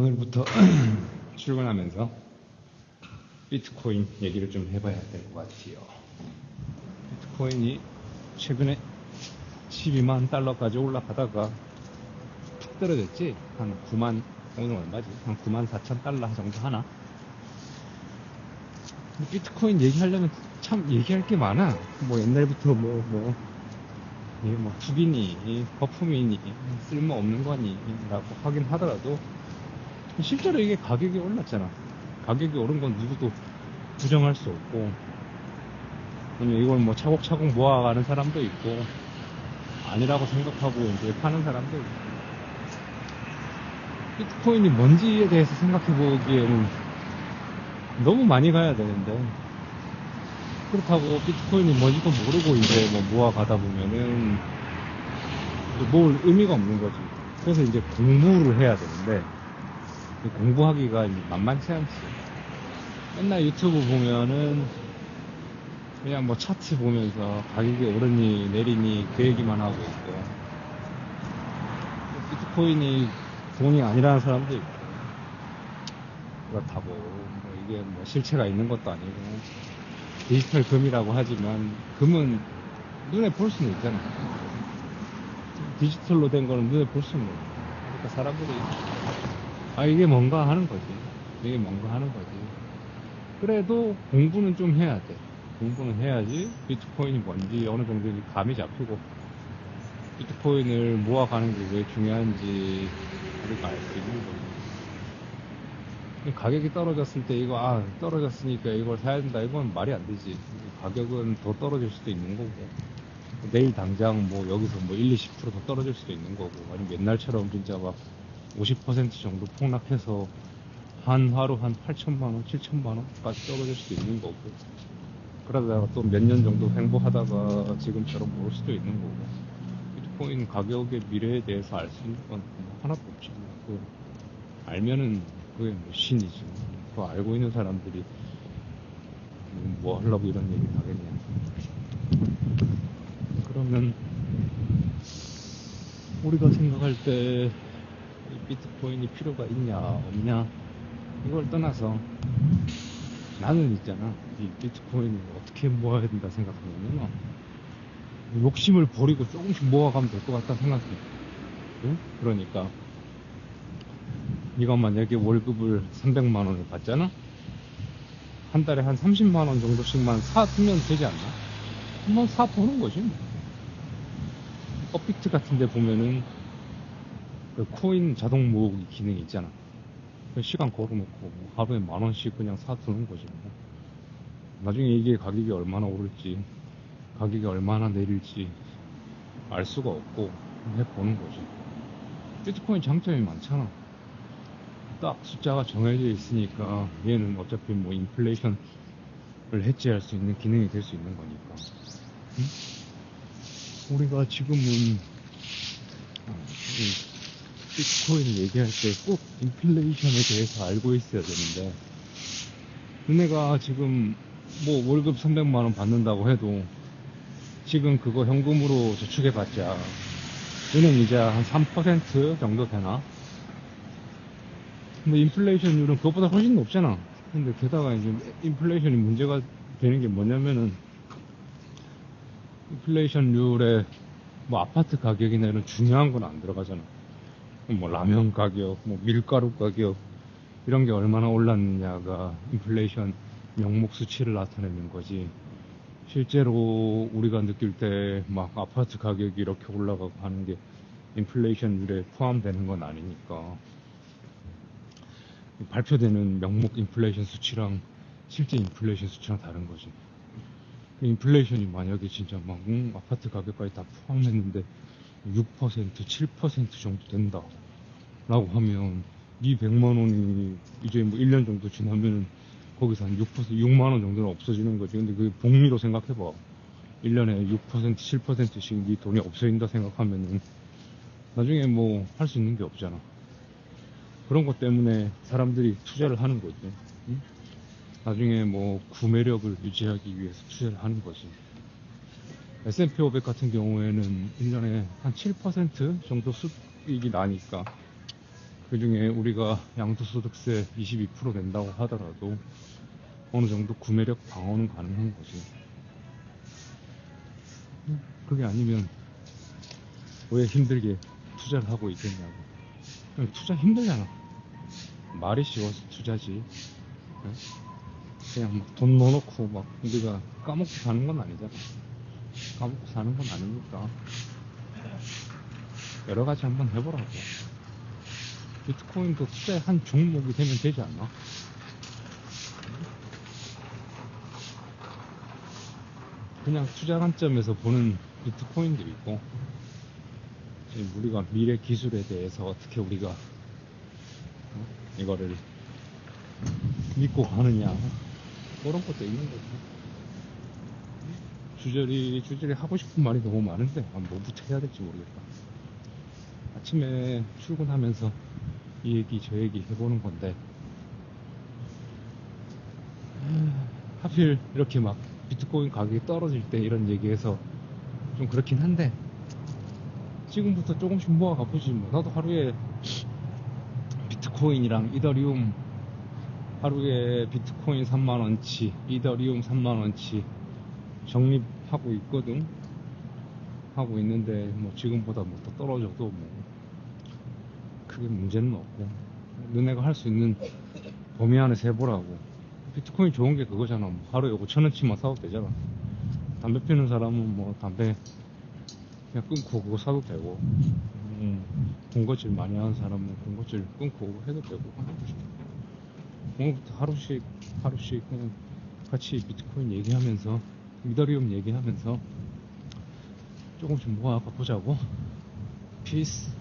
오늘부터 출근하면서 비트코인 얘기를 좀 해봐야 될 것 같아요. 비트코인이 최근에 12만 달러까지 올라가다가 푹 떨어졌지? 한 9만, 오늘 얼마지? 한 9만 4천 달러 정도 하나? 근데 비트코인 얘기하려면 참 얘기할 게 많아. 뭐 옛날부터 이게 뭐 투기니, 거품이니, 쓸모없는 거니, 라고 하긴 하더라도 실제로 이게 가격이 올랐잖아. 가격이 오른 건 누구도 부정할 수 없고, 이걸 뭐 차곡차곡 모아가는 사람도 있고, 아니라고 생각하고 이제 파는 사람도 있고. 비트코인이 뭔지에 대해서 생각해 보기에는 너무 많이 가야 되는데, 그렇다고 비트코인이 뭔지도 모르고 이제 뭐 모아가다 보면은 뭘 의미가 없는 거지. 그래서 이제 공부를 해야 되는데, 공부하기가 만만치 않지. 맨날 유튜브 보면은 그냥 뭐 차트 보면서 가격이 오르니 내리니 그 얘기만 하고 있고, 비트코인이 돈이 아니라는 사람도 있고, 그렇다고 뭐 이게 뭐 실체가 있는 것도 아니고, 디지털 금이라고 하지만 금은 눈에 볼 수는 있잖아. 디지털로 된 거는 눈에 볼 수는 없어. 그러니까 사람들이 이게 뭔가 하는 거지. 이게 뭔가 하는 거지. 그래도 공부는 좀 해야 돼. 공부는 해야지 비트코인이 뭔지 어느 정도 감이 잡히고, 비트코인을 모아가는 게 왜 중요한지 우리가 알 수 있는 거지. 가격이 떨어졌을 때 이거 떨어졌으니까 이걸 사야 된다, 이건 말이 안 되지. 가격은 더 떨어질 수도 있는 거고, 내일 당장 뭐 여기서 뭐 1, 20% 더 떨어질 수도 있는 거고, 아니면 옛날처럼 진짜 막 50% 정도 폭락해서 하루 한 8천만 원, 7천만 원까지 떨어질 수도 있는 거고, 그러다가 또 몇 년 정도 횡보하다가 지금처럼 오를 수도 있는 거고. 비트코인 가격의 미래에 대해서 알 수 있는 건 하나도 없지. 알면은 그게 뭐 신이지. 그거 알고 있는 사람들이 뭐 하려고 이런 얘기를 하겠냐. 그러면 우리가 생각할 때 비트코인이 필요가 있냐 없냐 이걸 떠나서, 나는 있잖아, 이 비트코인을 어떻게 모아야 된다 생각하면 욕심을 버리고 조금씩 모아가면 될 것 같다 생각해. 응? 그러니까 네가 만약에 월급을 300만 원을 받잖아. 한 달에 한 30만 원 정도씩만 사두면 되지 않나? 한번 사보는 거지 뭐. 업비트 같은 데 보면은 그 코인 자동 모으기 기능이 있잖아. 그 시간 걸어놓고 뭐 하루에 10,000원씩 그냥 사두는 거지 뭐. 나중에 이게 가격이 얼마나 오를지, 가격이 얼마나 내릴지 알 수가 없고 해보는 거지. 비트코인 장점이 많잖아. 딱 숫자가 정해져 있으니까 얘는 어차피 뭐 인플레이션을 해지할 수 있는 기능이 될 수 있는 거니까. 응? 우리가 지금은 비트코인 얘기할 때 꼭 인플레이션에 대해서 알고 있어야 되는데, 너네가 지금 뭐 월급 300만 원 받는다고 해도 지금 그거 현금으로 저축해봤자 은행 이자 한 3% 정도 되나? 근데 인플레이션율은 그것보다 훨씬 높잖아. 근데 게다가 이제 인플레이션이 문제가 되는 게 뭐냐면은, 인플레이션율에 뭐 아파트 가격이나 이런 중요한 건 안 들어가잖아. 뭐 라면 가격, 뭐 밀가루 가격, 이런 게 얼마나 올랐느냐가 인플레이션 명목 수치를 나타내는 거지. 실제로 우리가 느낄 때 막 아파트 가격이 이렇게 올라가고 하는 게 인플레이션율에 포함되는 건 아니니까. 발표되는 명목 인플레이션 수치랑 실제 인플레이션 수치랑 다른 거지. 인플레이션이 만약에 진짜 막 아파트 가격까지 다 포함했는데 6%, 7% 정도 된다 라고 하면, 이 100만 원이 이제 뭐 1년 정도 지나면 거기서 한 6%, 6만 원 정도는 없어지는 거지. 근데 그게 복리로 생각해봐. 1년에 6%, 7%씩 네 돈이 없어진다 생각하면은 나중에 뭐 할 수 있는 게 없잖아. 그런 것 때문에 사람들이 투자를 하는 거지. 응? 나중에 뭐 구매력을 유지하기 위해서 투자를 하는 거지. S&P 500 같은 경우에는 1년에 한 7% 정도 수익이 나니까 그 중에 우리가 양도소득세 22% 낸다고 하더라도 어느 정도 구매력 방어는 가능한 거지. 그게 아니면 왜 힘들게 투자를 하고 있겠냐고. 투자 힘들잖아. 말이 쉬워서 투자지. 그냥 막 돈 넣어놓고 막 우리가 까먹고 사는 건 아니잖아. 까먹고 사는 건 아니니까 여러 가지 한번 해보라고. 비트코인도 투자의 한 종목이 되면 되지 않나? 그냥 투자 관점에서 보는 비트코인도 있고, 지금 우리가 미래 기술에 대해서 어떻게 우리가 이거를 믿고 가느냐, 그런 것도 있는 거죠. 주저리 하고 싶은 말이 너무 많은데 뭐부터 해야 될지 모르겠다. 아침에 출근하면서 이 얘기 저 얘기 해보는 건데, 하필 이렇게 막 비트코인 가격이 떨어질 때 이런 얘기해서 좀 그렇긴 한데, 지금부터 조금씩 모아가 보지 뭐. 나도 하루에 비트코인이랑 이더리움, 하루에 비트코인 3만원치, 이더리움 3만원치 적립하고 있거든. 하고 있는데 뭐 지금보다 뭐 더 떨어져도 뭐 크게 문제는 없고, 너네가 할 수 있는 범위 안에서 해보라고. 비트코인 좋은 게 그거잖아. 뭐 하루에 5천원치만 사도 되잖아. 담배 피우는 사람은 뭐 담배 그냥 끊고 그거 사도 되고, 군것질 많이 하는 사람은 군것질 끊고 해도 되고. 오늘부터 하루씩 그냥 같이 비트코인 얘기하면서, 이더리움 얘기하면서 조금씩 모아가 보자고. 피스.